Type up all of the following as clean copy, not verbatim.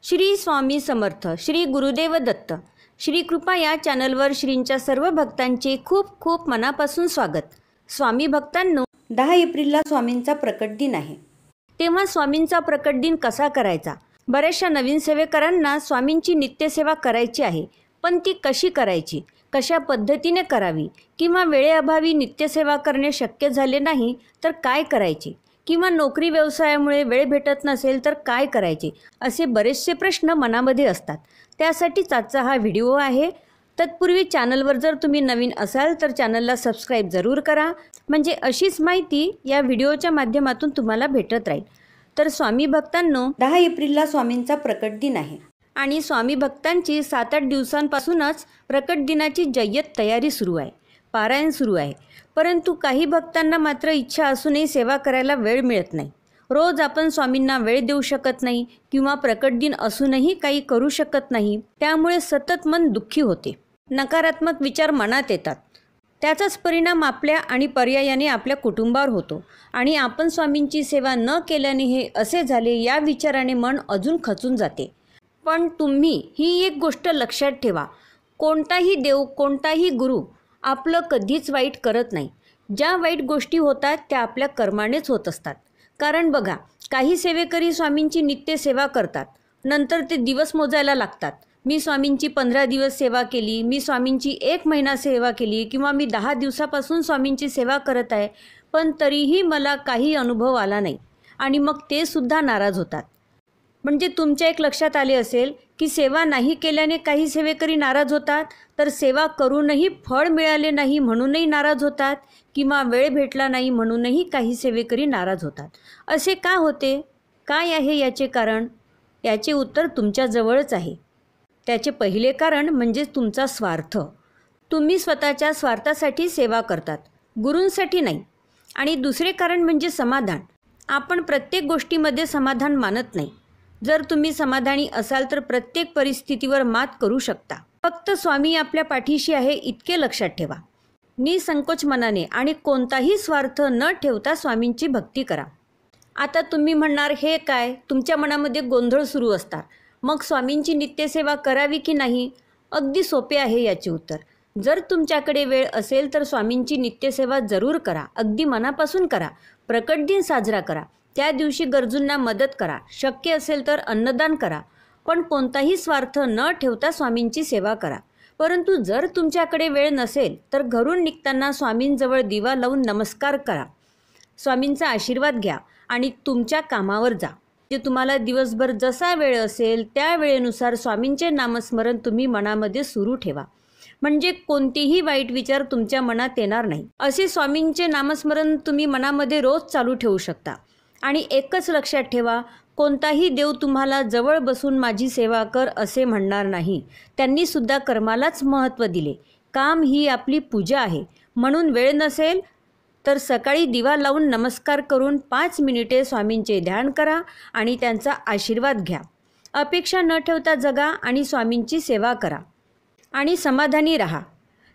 श्री स्वामी समर्थ, श्री गुरुदेव दत्त, श्री कृपा या चॅनलवर श्रींच्या सर्व भक्तांचे खूप खूप मनापासून स्वागत। स्वामी भक्तांनो, 10 एप्रिलला स्वामींचा प्रकट दिन आहे। तेव्हा स्वामींचा प्रकट दिन कसा करायचा? बऱ्याचशा नवीन सेवेकरांना स्वामींची नित्यसेवा करायची आहे, पण ती कशी करायची, कशा पद्धतीने करावी, किंवा वेळेअभावी नित्यसेवा करणे शक्य झाले नाही तर काय करायचे, किंवा नोकरी व्यवसायामुळे वेळ भेटत नसेल तर काय करायचे, असे बरेचसे प्रश्न मनामध्ये असतात। त्यासाठीच आजचा हा व्हिडिओ आहे। तत्पूर्वी चॅनलवर जर तुम्ही नवीन असाल तर चॅनलला सबस्क्राईब जरूर करा, म्हणजे अशीच माहिती या व्हिडिओच्या माध्यमातून तुम्हाला भेटत राहील। तर स्वामी भक्तांनो, 10 एप्रिलला स्वामींचा प्रकट दिन आहे आणि स्वामी भक्तांची 7-8 दिवसांपासूनच प्रकट दिनाची जय्यत तयारी सुरू आहे, पारायण सुरू आहे। परंतु काही भक्तांना मात्र इच्छा असूनही सेवा करायला वेळ मिळत नाही। रोज आपण स्वामींना वेळ देऊ शकत नाही किंवा प्रकट दिन असूनही काही करू शकत नाही, त्यामुळे सतत मन दुःखी होते, नकारात्मक विचार मनात येतात। त्याचाच परिणाम आपल्या आणि पर्यायाने आपल्या कुटुंबावर होतो आणि आपण स्वामींची सेवा न केल्याने हे असे झाले या विचाराने मन अजून खचून जाते। पण तुम्ही ही एक गोष्ट लक्षात ठेवा, कोणताही देव, कोणताही गुरु आपलं कधीच वाईट करत नाही। ज्या वाईट गोष्टी होतात त्या आपल्या कर्मानेच होत असतात। कारण बघा, काही सेवेकरी स्वामींची नित्य सेवा करतात, नंतर ते दिवस मोजायला लागतात। मी स्वामींची 15 दिवस सेवा केली, मी स्वामींची 1 महिना सेवा केली, किंवा मी 10 दिवसापासून स्वामींची सेवा करत आहे, पण तरीही मला काही अनुभव आला नाही, आणि मग ते सुद्धा नाराज होतात। म्हणजे तुमच्या एक लक्षात आले असेल की सेवा नाही केल्याने काही सेवेकरी नाराज होतात, तर सेवा करूनही फळ मिळाले नाही म्हणूनही नाराज होतात, किंवा वेळ भेटला नाही म्हणूनही काही सेवेकरी नाराज होतात। असे का होते? काय आहे याचे कारण? याचे उत्तर तुमच्याजवळच आहे। त्याचे पहिले कारण म्हणजे तुमचा स्वार्थ। तुम्ही स्वतःच्या स्वार्थासाठी सेवा करतात, गुरूंसाठी नाही। आणि दुसरे कारण म्हणजे समाधान। आपण प्रत्येक गोष्टीमध्ये समाधान मानत नाही। जर तुम्ही समाधानी असाल तर प्रत्येक परिस्थितीवर मात करू शकता। फक्त स्वामी आपल्या पाठीशी आहे इतके लक्षात ठेवा। निसंकोच मनाने आणि कोणताही स्वार्थ न ठेवता स्वामींची भक्ती करा। आता तुम्ही म्हणणार, हे काय, तुमच्या मनामध्ये गोंधळ सुरू असतात, मग स्वामींची नित्यसेवा करावी की नाही? अगदी सोपे आहे याचे उत्तर। जर तुमच्याकडे वेळ असेल तर स्वामींची नित्यसेवा जरूर करा, अगदी मनापासून करा। प्रकट दिन साजरा करा, त्या दिवशी गरजूंना मदत करा, शक्य असेल तर अन्नदान करा, पण कोणताही स्वार्थ न ठेवता स्वामींची सेवा करा। परंतु जर तुमच्याकडे वेळ नसेल तर घरून निघताना स्वामींजवळ दिवा लावून नमस्कार करा, स्वामींचा आशीर्वाद घ्या आणि तुमच्या कामावर जा। जे तुम्हाला दिवसभर जसा वेळ असेल त्या वेळेनुसार स्वामींचे नामस्मरण तुम्ही मनामध्ये सुरू ठेवा, म्हणजे कोणतेही वाईट विचार तुमच्या मनात येणार नाही। असे स्वामींचे नामस्मरण तुम्ही मनामध्ये रोज चालू ठेवू शकता। आणि एकच लक्षात ठेवा, कोणताही देव तुम्हाला जवळ बसून माझी सेवा कर असे म्हणणार नाही। त्यांनी सुद्धा कर्मालाच महत्त्व दिले। काम ही आपली पूजा आहे, म्हणून वेळ नसेल तर सकाळी दिवा लावून नमस्कार करून 5 मिनिटे स्वामींचे ध्यान करा आणि त्यांचा आशीर्वाद घ्या। अपेक्षा न ठेवता जगा आणि स्वामींची सेवा करा आणि समाधानी राहा।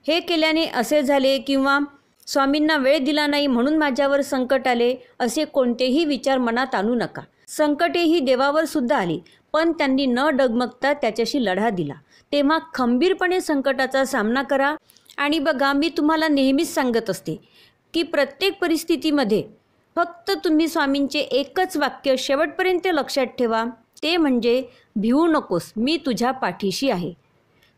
हे केल्याने असे झाले किंवा स्वामींना वेळ दिला नाही म्हणून माझ्यावर संकट आले, असे कोणतेही विचार मनात आणू नका। संकटे ही देवावर सुद्धा आली, पण त्यांनी न डगमगता त्याच्याशी लढा दिला। तेव्हा खंबीरपणे संकटाचा सामना करा। आणि बघा, मी तुम्हाला नेहमीच सांगत असते की प्रत्येक परिस्थितीमध्ये फक्त तुम्ही स्वामींचे एकच वाक्य शेवटपर्यंत लक्षात ठेवा, ते म्हणजे भिवू नकोस, मी तुझ्या पाठीशी आहे।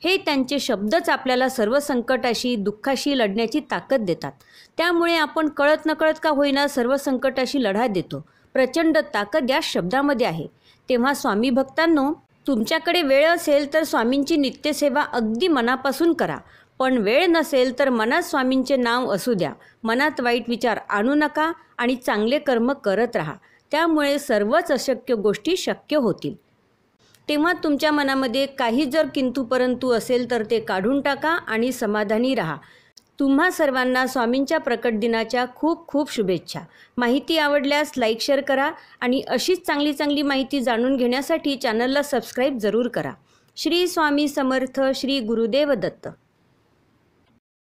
हे त्यांचे शब्दच आपल्याला सर्व संकटाशी, दुःखाशी लढण्याची ताकद देतात। त्यामुळे आपण कळत नकळत का होईना सर्व संकटाशी लढा देतो। प्रचंड ताकद या शब्दामध्ये आहे। तेव्हा स्वामी भक्तांनो, तुमच्याकडे वेळ असेल तर स्वामींची नित्यसेवा अगदी मनापासून करा, पण वेळ नसेल तर मनात स्वामींचे नाव असू द्या, मनात वाईट विचार आणू नका आणि चांगले कर्म करत राहा। त्यामुळे सर्वच अशक्य गोष्टी शक्य होतील। तेव्हा तुमच्या मनामध्ये काही जर किंतु परंतु असेल तर ते काढून टाका आणि समाधानी राहा। तुम्हा सर्वांना स्वामींच्या प्रकट दिनाच्या खूप खूप शुभेच्छा। माहिती आवडल्यास लाईक, शेअर करा आणि अशीच चांगली चांगली माहिती जाणून घेण्यासाठी चॅनलला सबस्क्राईब जरूर करा। श्री स्वामी समर्थ, श्री गुरुदेव दत्त।